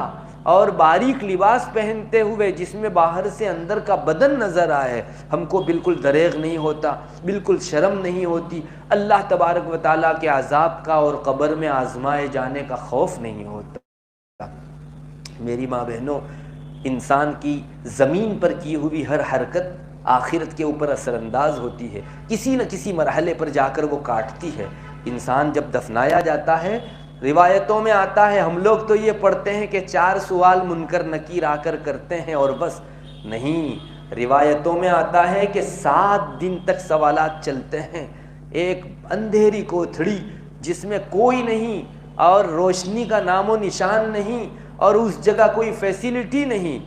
Speaker 1: اور باریک لباس پہنتے ہوئے جس میں باہر سے اندر کا بدن نظر آئے، ہم کو بالکل دریغ نہیں ہوتا، بالکل شرم نہیں ہوتی، اللہ تبارک و تعالیٰ کے عذاب کا اور قبر میں آزمائے جانے کا خوف نہیں ہوتا۔ میری ماں بہنوں، انسان کی زمین پر کی ہوئی ہر حرکت آخرت کے اوپر اثر انداز ہوتی ہے، کسی نہ کسی مرحلے پر جا کر وہ کاٹتی ہے۔ انسان جب دفنایا جاتا ہے، روایتوں میں آتا ہے، ہم لوگ تو یہ پڑھتے ہیں کہ 4 سوال منکر نکیر آ کر کرتے ہیں اور بس، نہیں، روایتوں میں آتا ہے کہ 7 دن تک سوالات چلتے ہیں۔ ایک اندھیری کوٹھڑی جس میں کوئی نہیں اور روشنی کا نام و نشان نہیں اور اس جگہ کوئی فیسیلٹی نہیں،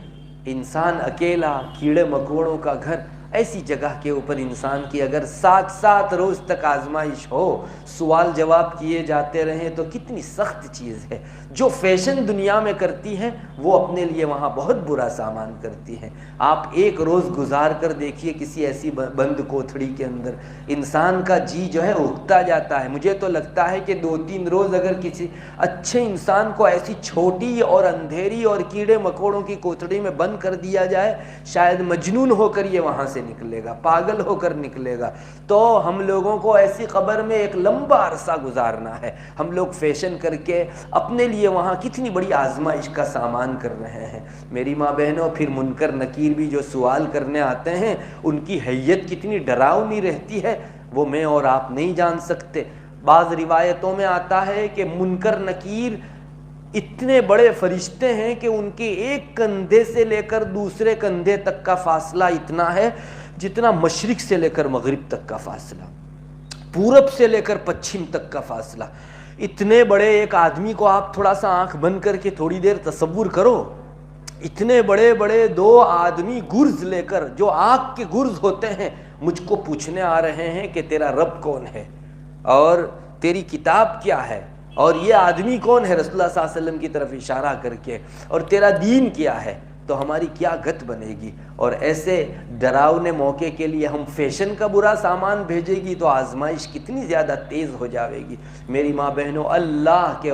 Speaker 1: انسان اکیلا، کیڑے مکوڑوں کا گھر، ایسی جگہ کے اوپر انسان کی اگر 7 روز تک آزمائش ہو، سوال جواب کیے جاتے رہیں تو کتنی سخت چیز ہے۔ جو فیشن دنیا میں کرتی ہے وہ اپنے لیے وہاں بہت برا سامان کرتی ہے۔ آپ ایک روز گزار کر دیکھیے کسی ایسی بند کوٹھڑی کے اندر، انسان کا جی جو ہے اگتا جاتا ہے۔ مجھے تو لگتا ہے کہ 2-3 روز اگر کسی اچھے انسان کو ایسی چھوٹی اور اندھیری اور کیڑے مکوڑوں کی کوٹھڑی میں بند کر دیا جائے، شاید مجنون ہو کر یہ وہاں سے نکلے گا، پاگل ہو کر نکلے گا۔ تو ہم لوگوں کو ایسی قبر میں ایک لمبا عرصہ گزارنا ہے۔ ہم لوگ فیشن کر کے اپنے لیے وہاں کتنی بڑی آزمائش کا سامان کر رہے ہیں۔ میری ماں بہنوں، پھر منکر نکیر بھی جو سوال کرنے آتے ہیں، ان کی حیت کتنی ڈراؤنی رہتی ہے وہ میں اور آپ نہیں جان سکتے۔ بعض روایتوں میں آتا ہے کہ منکر نکیر اتنے بڑے فرشتے ہیں کہ ان کے ایک کندھے سے لے کر دوسرے کندھے تک کا فاصلہ اتنا ہے جتنا مشرق سے لے کر مغرب تک کا فاصلہ، پورب سے لے کر پچھم تک کا فاصلہ۔ اتنے بڑے ایک آدمی کو آپ تھوڑا سا آنکھ بند کر کے تھوڑی دیر تصور کرو، اتنے بڑے بڑے 2 آدمی گرز لے کر، جو آگ کے گرز ہوتے ہیں، مجھ کو پوچھنے آ رہے ہیں کہ تیرا رب کون ہے اور تیری کتاب کیا ہے اور یہ آدمی کون ہے، رسول اللہ صلی اللہ علیہ وسلم کی طرف اشارہ کر کے، اور تیرا دین کیا ہے، تو ہماری کیا گت بنے گی۔ اور ایسے ڈراؤنے موقع کے لیے ہم فیشن کا برا سامان بھیجے گی تو آزمائش کتنی زیادہ تیز ہو جاوے گی۔ میری ماں بہنوں، اللہ کے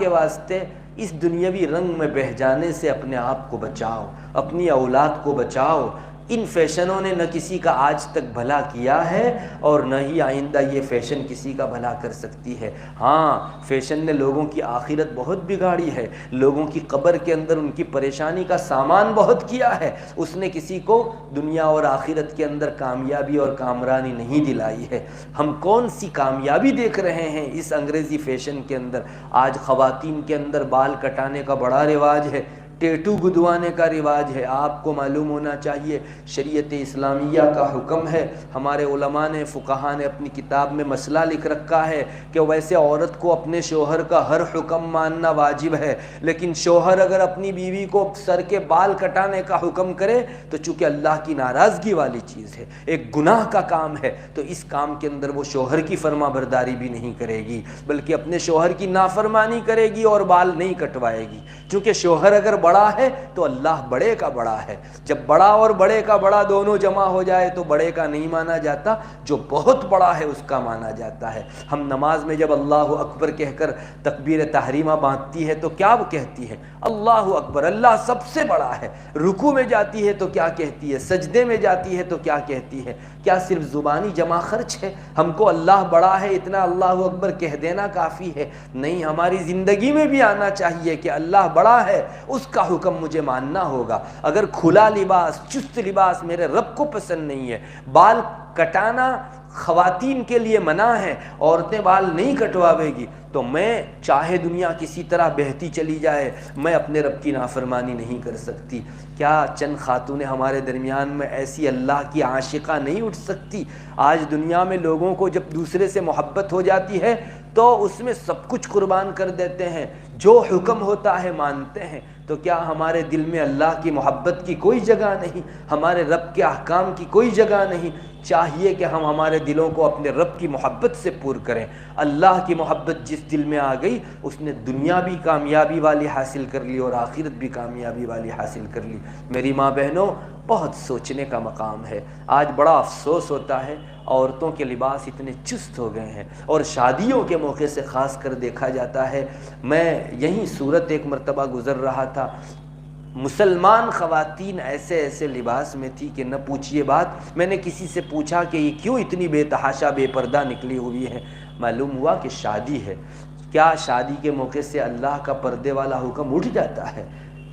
Speaker 1: واسطے اس دنیاوی رنگ میں بہہ جانے سے اپنے آپ کو بچاؤ، اپنی اولاد کو بچاؤ۔ ان فیشنوں نے نہ کسی کا آج تک بھلا کیا ہے اور نہ ہی آئندہ یہ فیشن کسی کا بھلا کر سکتی ہے۔ ہاں، فیشن نے لوگوں کی آخرت بہت بگاڑی ہے، لوگوں کی قبر کے اندر ان کی پریشانی کا سامان بہت کیا ہے۔ اس نے کسی کو دنیا اور آخرت کے اندر کامیابی اور کامرانی نہیں دلائی ہے۔ ہم کون سی کامیابی دیکھ رہے ہیں اس انگریزی فیشن کے اندر؟ آج خواتین کے اندر بال کٹانے کا بڑا رواج ہے، ٹیٹو گدوانے کا رواج ہے۔ آپ کو معلوم ہونا چاہیے شریعت اسلامیہ کا حکم ہے، ہمارے علماء نے فقہا نے اپنی کتاب میں مسئلہ لکھ رکھا ہے کہ ویسے عورت کو اپنے شوہر کا ہر حکم ماننا واجب ہے، لیکن شوہر اگر اپنی بیوی کو سر کے بال کٹانے کا حکم کرے تو چونکہ اللہ کی ناراضگی والی چیز ہے، ایک گناہ کا کام ہے، تو اس کام کے اندر وہ شوہر کی فرما برداری بھی نہیں کرے گی بلکہ اپنے شوہر کی نافرمانی کرے گی اور بال نہیں کٹوائے گی، چونکہ شوہر اگر بڑا ہے تو اللہ بڑے کا بڑا ہے۔ جب بڑا اور بڑے کا بڑا دونوں جمع ہو جائے تو بڑے کا نہیں مانا جاتا، جو بہت بڑا ہے اس کا مانا جاتا ہے۔ ہم نماز میں جب اللہ اکبر کہہ کر تکبیر تحریمہ باندھتی ہے تو کیا وہ کہتی ہے؟ اللہ اکبر، اللہ سب سے بڑا ہے۔ رکوع میں جاتی ہے تو کیا کہتی ہے؟ سجدے میں جاتی ہے تو کیا کہتی ہے؟ کیا صرف زبانی جمع خرچ ہے؟ ہم کو اللہ بڑا ہے اتنا اللہ اکبر کہہ دینا کافی ہے؟ نہیں، ہماری زندگی میں بھی آنا چاہیے کہ اللہ بڑا ہے، اس کا حکم مجھے ماننا ہوگا۔ اگر کھلا لباس، چست لباس میرے رب کو پسند نہیں ہے، بال کٹانا خواتین کے لیے منع ہے، عورتیں بال نہیں کٹواوے گی، تو میں چاہے دنیا کسی طرح بہتی چلی جائے، میں اپنے رب کی نافرمانی نہیں کر سکتی۔ کیا چند خاتونیں ہمارے درمیان میں ایسی اللہ کی عاشقہ نہیں اٹھ سکتی؟ آج دنیا میں لوگوں کو جب دوسرے سے محبت ہو جاتی ہے تو اس میں سب کچھ قربان کر دیتے ہیں، جو حکم ہوتا ہے مانتے ہیں۔ تو کیا ہمارے دل میں اللہ کی محبت کی کوئی جگہ نہیں؟ ہمارے رب کے احکام کی کوئی جگہ نہیں؟ چاہیے کہ ہم ہمارے دلوں کو اپنے رب کی محبت سے پور کریں۔ اللہ کی محبت جس دل میں آ گئی اس نے دنیا بھی کامیابی والی حاصل کر لی اور آخرت بھی کامیابی والی حاصل کر لی۔ میری ماں بہنوں، بہت سوچنے کا مقام ہے۔ آج بڑا افسوس ہوتا ہے، عورتوں کے لباس اتنے چست ہو گئے ہیں اور شادیوں کے موقع سے خاص کر دیکھا جاتا ہے۔ میں یہیں صورت ایک مرتبہ گزر رہا تھا، مسلمان خواتین ایسے ایسے لباس میں تھی کہ نہ پوچھئے بات۔ میں نے کسی سے پوچھا کہ یہ کیوں اتنی بے تحاشا بے پردہ نکلی ہوئی ہے؟ معلوم ہوا کہ شادی ہے۔ کیا شادی کے موقع سے اللہ کا پردے والا حکم اٹھ جاتا ہے؟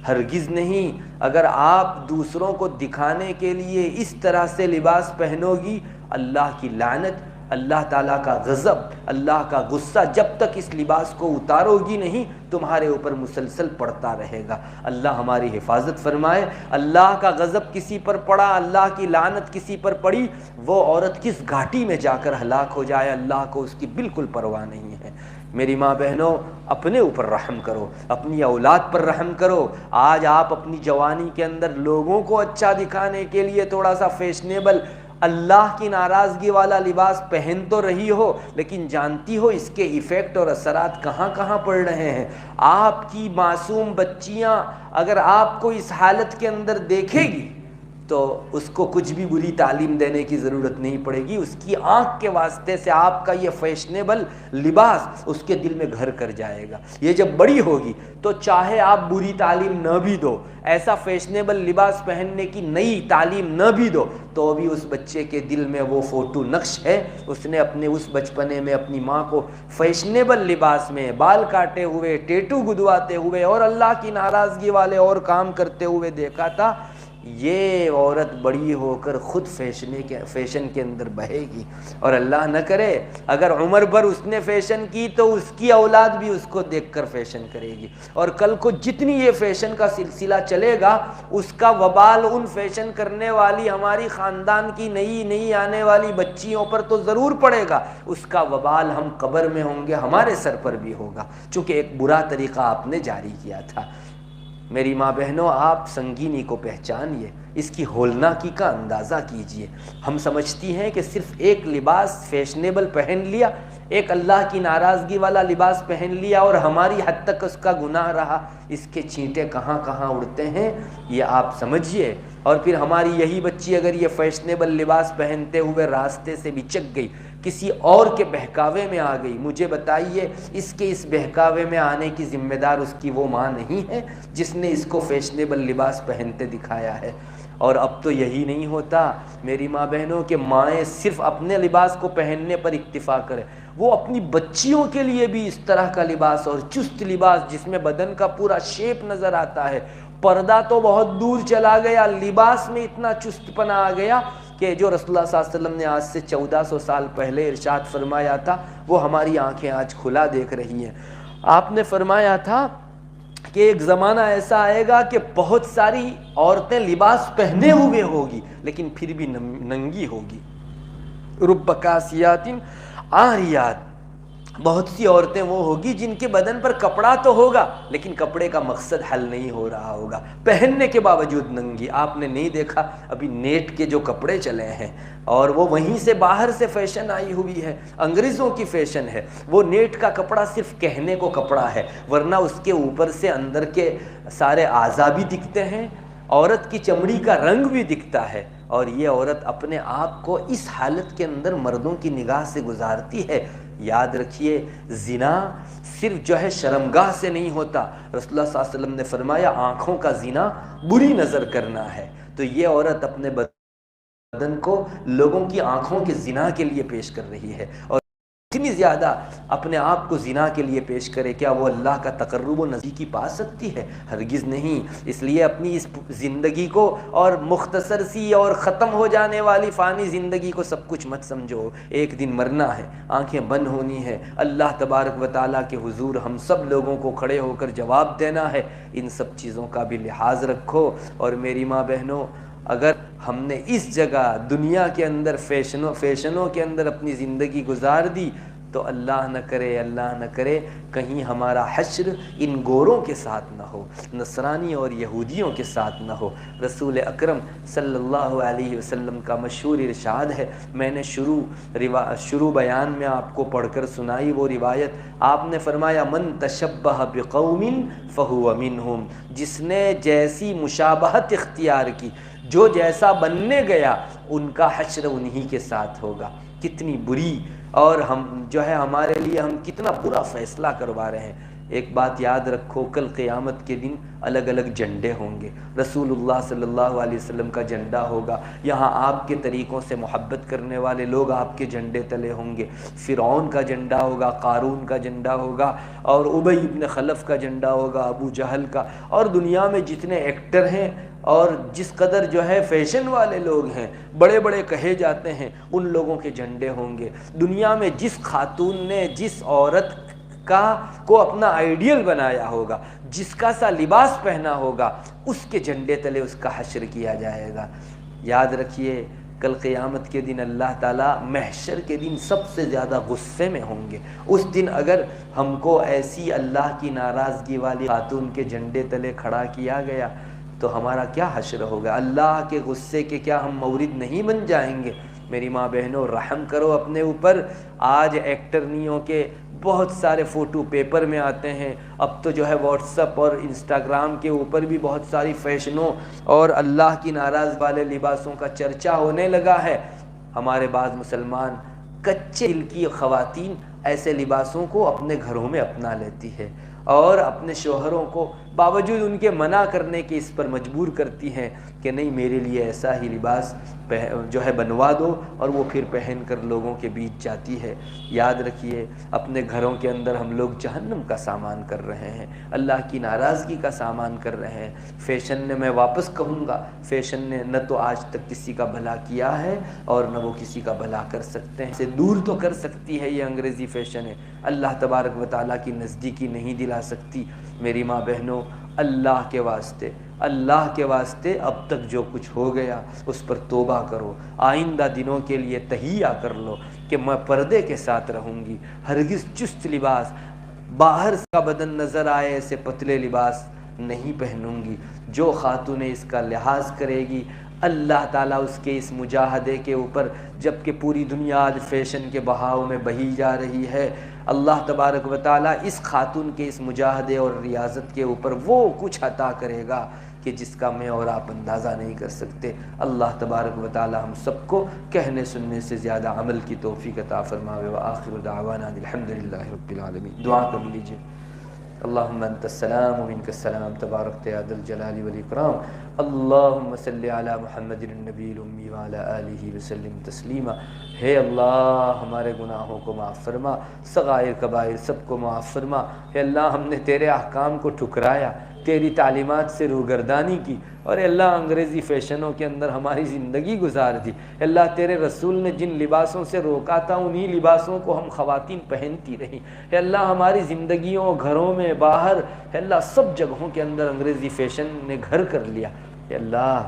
Speaker 1: ہرگز نہیں۔ اگر آپ دوسروں کو دکھانے کے لیے اس طرح سے لباس پہنو گی، اللہ کی لعنت، اللہ تعالیٰ کا غضب، اللہ کا غصہ جب تک اس لباس کو اتارو گی نہیں تمہارے اوپر مسلسل پڑتا رہے گا۔ اللہ ہماری حفاظت فرمائے۔ اللہ کا غضب کسی پر پڑا، اللہ کی لعنت کسی پر پڑی، وہ عورت کس گھاٹی میں جا کر ہلاک ہو جائے اللہ کو اس کی بالکل پرواہ نہیں ہے۔ میری ماں بہنوں، اپنے اوپر رحم کرو، اپنی اولاد پر رحم کرو۔ آج آپ اپنی جوانی کے اندر لوگوں کو اچھا دکھانے کے لیے تھوڑا سا فیشنیبل، اللہ کی ناراضگی والا لباس پہن تو رہی ہو، لیکن جانتی ہو اس کے ایفیکٹ اور اثرات کہاں کہاں پڑ رہے ہیں۔ آپ کی معصوم بچیاں اگر آپ کو اس حالت کے اندر دیکھے گی تو اس کو کچھ بھی بری تعلیم دینے کی ضرورت نہیں پڑے گی، اس کی آنکھ کے واسطے سے آپ کا یہ فیشنیبل لباس اس کے دل میں گھر کر جائے گا۔ یہ جب بڑی ہوگی تو چاہے آپ بری تعلیم نہ بھی دو، ایسا فیشنیبل لباس پہننے کی نئی تعلیم نہ بھی دو، تو بھی اس بچے کے دل میں وہ فوٹو نقش ہے۔ اس نے اپنے اس بچپنے میں اپنی ماں کو فیشنیبل لباس میں بال کاٹے ہوئے، ٹیٹو گدواتے ہوئے اور اللہ کی ناراضگی والے اور کام کرتے ہوئے دیکھا تھا۔ یہ عورت بڑی ہو کر خود فیشن کے اندر بہے گی، اور اللہ نہ کرے اگر عمر بھر اس نے فیشن کی تو اس کی اولاد بھی اس کو دیکھ کر فیشن کرے گی، اور کل کو جتنی یہ فیشن کا سلسلہ چلے گا اس کا وبال ان فیشن کرنے والی ہماری خاندان کی نئی آنے والی بچیوں پر تو ضرور پڑے گا، اس کا وبال ہم قبر میں ہوں گے، ہمارے سر پر بھی ہوگا، چونکہ ایک برا طریقہ آپ نے جاری کیا تھا۔ میری ماں بہنوں، آپ سنگینی کو پہچانیے، اس کی ہولناکی کا اندازہ کیجئے۔ ہم سمجھتی ہیں کہ صرف ایک لباس فیشنیبل پہن لیا، ایک اللہ کی ناراضگی والا لباس پہن لیا اور ہماری حد تک اس کا گناہ رہا، اس کے چھینٹے کہاں کہاں اڑتے ہیں یہ آپ سمجھیے۔ اور پھر ہماری یہی بچی اگر یہ فیشنیبل لباس پہنتے ہوئے راستے سے بچک گئی، کسی اور کے بہکاوے میں آ گئی، مجھے بتائیے اس کے اس بہکاوے میں آنے کی ذمہ دار اس کی وہ ماں نہیں ہے جس نے اس کو فیشنیبل لباس پہنتے دکھایا ہے؟ اور اب تو یہی نہیں ہوتا میری ماں بہنوں کہ مائیں صرف اپنے لباس کو پہننے پر اکتفا کریں، وہ اپنی بچیوں کے لیے بھی اس طرح کا لباس اور چست لباس جس میں بدن کا پورا شیپ نظر آتا ہے۔ پردہ تو بہت دور چلا گیا، لباس میں اتنا چست پنا آ گیا کہ جو رسول اللہ صلی اللہ علیہ وسلم نے آج سے 1400 سال پہلے ارشاد فرمایا تھا وہ ہماری آنکھیں آج کھلا دیکھ رہی ہیں۔ آپ نے فرمایا تھا کہ ایک زمانہ ایسا آئے گا کہ بہت ساری عورتیں لباس پہنے ہوئے ہوگی لیکن پھر بھی ننگی ہوگی. رب کاسیات عاریات، بہت سی عورتیں وہ ہوگی جن کے بدن پر کپڑا تو ہوگا لیکن کپڑے کا مقصد حل نہیں ہو رہا ہوگا، پہننے کے باوجود ننگی. آپ نے نہیں دیکھا ابھی نیٹ کے جو کپڑے چلے ہیں اور وہ وہیں سے باہر سے فیشن آئی ہوئی ہے، انگریزوں کی فیشن ہے. وہ نیٹ کا کپڑا صرف کہنے کو کپڑا ہے، ورنہ اس کے اوپر سے اندر کے سارے اعضاء بھی دکھتے ہیں، عورت کی چمڑی کا رنگ بھی دکھتا ہے. اور یہ عورت اپنے آپ کو اس حالت کے اندر مردوں کی نگاہ سے گزارتی ہے. یاد رکھیے زنا صرف جو ہے شرمگاہ سے نہیں ہوتا، رسول اللہ صلی اللہ علیہ وسلم نے فرمایا آنکھوں کا زنا بری نظر کرنا ہے. تو یہ عورت اپنے بدن کو لوگوں کی آنکھوں کے زنا کے لیے پیش کر رہی ہے، اور اتنی زیادہ اپنے آپ کو زنا کے لیے پیش کرے کیا وہ اللہ کا تقرب و نزدیکی پا سکتی ہے؟ ہرگز نہیں. اس لیے اپنی اس زندگی کو اور مختصر سی اور ختم ہو جانے والی فانی زندگی کو سب کچھ مت سمجھو. ایک دن مرنا ہے، آنکھیں بند ہونی ہے، اللہ تبارک و تعالیٰ کے حضور ہم سب لوگوں کو کھڑے ہو کر جواب دینا ہے. ان سب چیزوں کا بھی لحاظ رکھو. اور میری ماں بہنوں، اگر ہم نے اس جگہ دنیا کے اندر فیشنوں کے اندر اپنی زندگی گزار دی تو اللہ نہ کرے کہیں ہمارا حشر ان گوروں کے ساتھ نہ ہو، نصرانی اور یہودیوں کے ساتھ نہ ہو. رسول اکرم صلی اللہ علیہ وسلم کا مشہور ارشاد ہے، میں نے شروع بیان میں آپ کو پڑھ کر سنائی وہ روایت. آپ نے فرمایا من تشبہ بقوم فہو منہم، جس نے جیسی مشابہت اختیار کی، جو جیسا بننے گیا، ان کا حشر انہی کے ساتھ ہوگا. کتنی بری، اور ہم جو ہے ہمارے لیے ہم کتنا برا فیصلہ کروا رہے ہیں. ایک بات یاد رکھو، کل قیامت کے دن الگ الگ جھنڈے ہوں گے. رسول اللہ صلی اللہ علیہ وسلم کا جھنڈا ہوگا، یہاں آپ کے طریقوں سے محبت کرنے والے لوگ آپ کے جھنڈے تلے ہوں گے. فرعون کا جھنڈا ہوگا، قارون کا جھنڈا ہوگا، اور ابی بن خلف کا جھنڈا ہوگا، ابو جہل کا، اور دنیا میں جتنے ایکٹر ہیں اور جس قدر جو ہے فیشن والے لوگ ہیں، بڑے بڑے کہے جاتے ہیں، ان لوگوں کے جھنڈے ہوں گے. دنیا میں جس خاتون نے جس عورت کو اپنا آئیڈیل بنایا ہوگا، جس کا سا لباس پہنا ہوگا، اس کے جھنڈے تلے اس کا حشر کیا جائے گا. یاد رکھیے کل قیامت کے دن اللہ تعالیٰ محشر کے دن سب سے زیادہ غصے میں ہوں گے. اس دن اگر ہم کو ایسی اللہ کی ناراضگی والی خاتون کے جھنڈے تلے کھڑا کیا گیا تو ہمارا کیا حشر ہوگا؟ اللہ کے غصے کے کیا ہم مورد نہیں بن جائیں گے؟ میری ماں بہنوں، رحم کرو اپنے اوپر. آج ایکٹرنیوں کے بہت سارے فوٹو پیپر میں آتے ہیں، اب تو جو ہے واٹس ایپ اور انسٹاگرام کے اوپر بھی بہت ساری فیشنوں اور اللہ کی ناراض والے لباسوں کا چرچا ہونے لگا ہے. ہمارے بعض مسلمان کچے دل کی خواتین ایسے لباسوں کو اپنے گھروں میں اپنا لیتی ہے اور اپنے شوہروں کو باوجود ان کے منع کرنے کے اس پر مجبور کرتی ہیں کہ نہیں، میرے لیے ایسا ہی لباس جو ہے بنوا دو، اور وہ پھر پہن کر لوگوں کے بیچ جاتی ہے. یاد رکھیے اپنے گھروں کے اندر ہم لوگ جہنم کا سامان کر رہے ہیں، اللہ کی ناراضگی کا سامان کر رہے ہیں. فیشن نے، میں واپس کہوں گا، فیشن نے نہ تو آج تک کسی کا بھلا کیا ہے اور نہ وہ کسی کا بھلا کر سکتے ہیں. سے دور تو کر سکتی ہے یہ انگریزی فیشن ہے، اللہ تبارک و تعالیٰ کی نزدیکی نہیں دلا سکتی. میری ماں بہنوں، اللہ کے واسطے اب تک جو کچھ ہو گیا اس پر توبہ کرو. آئندہ دنوں کے لیے تہیہ کر لو کہ میں پردے کے ساتھ رہوں گی، ہرگز چست لباس، باہر کا بدن نظر آئے ایسے پتلے لباس نہیں پہنوں گی. جو خاتون اس کا لحاظ کرے گی، اللہ تعالیٰ اس کے اس مجاہدے کے اوپر، جبکہ پوری دنیا آج فیشن کے بہاؤ میں بہی جا رہی ہے، اللہ تبارک و تعالیٰ اس خاتون کے اس مجاہدے اور ریاضت کے اوپر وہ کچھ عطا کرے گا کہ جس کا میں اور آپ اندازہ نہیں کر سکتے. اللہ تبارک و تعالیٰ ہم سب کو کہنے سننے سے زیادہ عمل کی توفیق عطا فرماوے. وآخر دعوانا الحمدللہ رب العالمین. دعا کر لیجیے. اللہم انت السلام ومنک السلام، تبارکت یا ذا الجلال والاکرام. اللہم صلی علی محمد النبی الامی وعلی آلہ وسلم تسلیما. ہے اللہ ہمارے گناہوں کو معاف فرما، صغائر کبائر سب کو معاف فرما. ہے اللہ ہم نے تیرے احکام کو ٹھکرایا، تیری تعلیمات سے روگردانی کی، اور اللہ انگریزی فیشنوں کے اندر ہماری زندگی گزار دی۔ اللہ تیرے رسول نے جن لباسوں سے روکا تھا انہی لباسوں کو ہم خواتین پہنتی رہیں۔ اے اللہ ہماری زندگیوں، گھروں میں، باہر، اے اللہ سب جگہوں کے اندر انگریزی فیشن نے گھر کر لیا۔ اے اللہ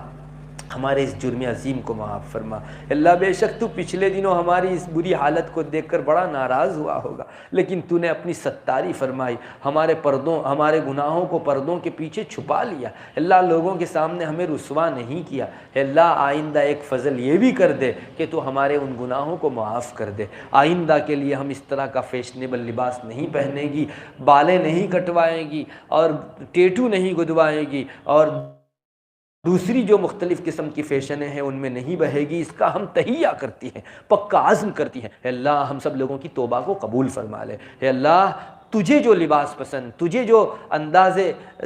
Speaker 1: ہمارے اس جرم عظیم کو معاف فرما۔ اللہ بے شک تو پچھلے دنوں ہماری اس بری حالت کو دیکھ کر بڑا ناراض ہوا ہوگا، لیکن تو نے اپنی ستاری فرمائی، ہمارے گناہوں کو پردوں کے پیچھے چھپا لیا۔ اللہ لوگوں کے سامنے ہمیں رسوا نہیں کیا۔ اللہ آئندہ ایک فضل یہ بھی کر دے کہ تو ہمارے ان گناہوں کو معاف کر دے۔ آئندہ کے لیے ہم اس طرح کا فیشنیبل لباس نہیں پہنے گی، بالیں نہیں کٹوائیں گی، اور ٹیٹو نہیں گدوائیں گی، اور دوسری جو مختلف قسم کی فیشنیں ہیں ان میں نہیں بہے گی۔ اس کا ہم تہیہ کرتی ہیں، پکا عزم کرتی ہیں۔ اے اللہ ہم سب لوگوں کی توبہ کو قبول فرما لے۔ اے اللہ تجھے جو لباس پسند، تجھے جو انداز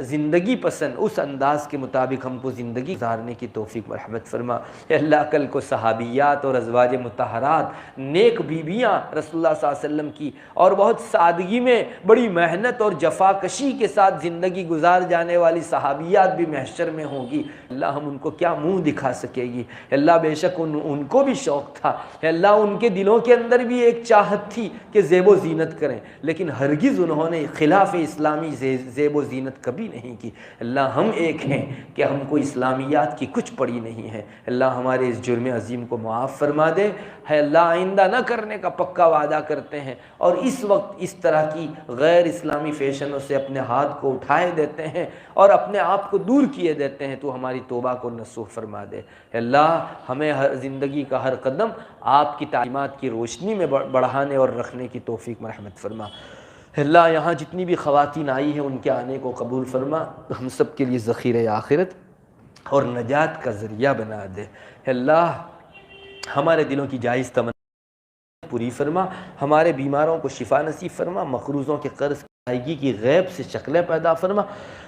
Speaker 1: زندگی پسند، اس انداز کے مطابق ہم کو زندگی گزارنے کی توفیق مرحمت فرما۔ اے اللہ کل کو صحابیات اور ازواج مطہرات، نیک بیویاں رسول اللہ صلی اللہ علیہ وسلم کی، اور بہت سادگی میں بڑی محنت اور جفاکشی کے ساتھ زندگی گزار جانے والی صحابیات بھی محشر میں ہوں گی۔ اللہ ہم ان کو کیا منہ دکھا سکے گی؟ اللہ بے شک ان کو بھی شوق تھا، اللہ ان کے دلوں کے اندر بھی ایک چاہت تھی کہ زیب و زینت کریں، لیکن ہرگز انہوں نے خلاف اسلامی زیب و زینت کبھی نہیں کی۔ اللہ ہم ایک ہیں کہ ہم کو اسلامیات کی کچھ پڑی نہیں ہے۔ اللہ ہمارے اس جرم عظیم کو معاف فرما دے۔ ہے اللہ آئندہ نہ کرنے کا پکا وعدہ کرتے ہیں، اور اس وقت اس طرح کی غیر اسلامی فیشنوں سے اپنے ہاتھ کو اٹھائے دیتے ہیں اور اپنے آپ کو دور کیے دیتے ہیں۔ تو ہماری توبہ کو نصوح فرما دے۔ اللہ ہمیں ہر زندگی کا ہر قدم آپ کی تعلیمات کی روشنی میں بڑھانے اور رکھنے کی توفیق مرحمت فرما۔ اللہ یہاں جتنی بھی خواتین آئی ہیں ان کے آنے کو قبول فرما، ہم سب کے لیے ذخیرہ آخرت اور نجات کا ذریعہ بنا دے۔ اللہ ہمارے دلوں کی جائز تمنا پوری فرما، ہمارے بیماروں کو شفا نصیب فرما، مقروضوں کے قرض کی ادائیگی کی غیب سے شکلیں پیدا فرما۔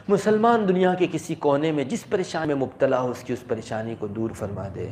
Speaker 1: مسلمان دنیا کے کسی کونے میں جس پریشانی میں مبتلا ہو اس کی اس پریشانی کو دور فرما دے۔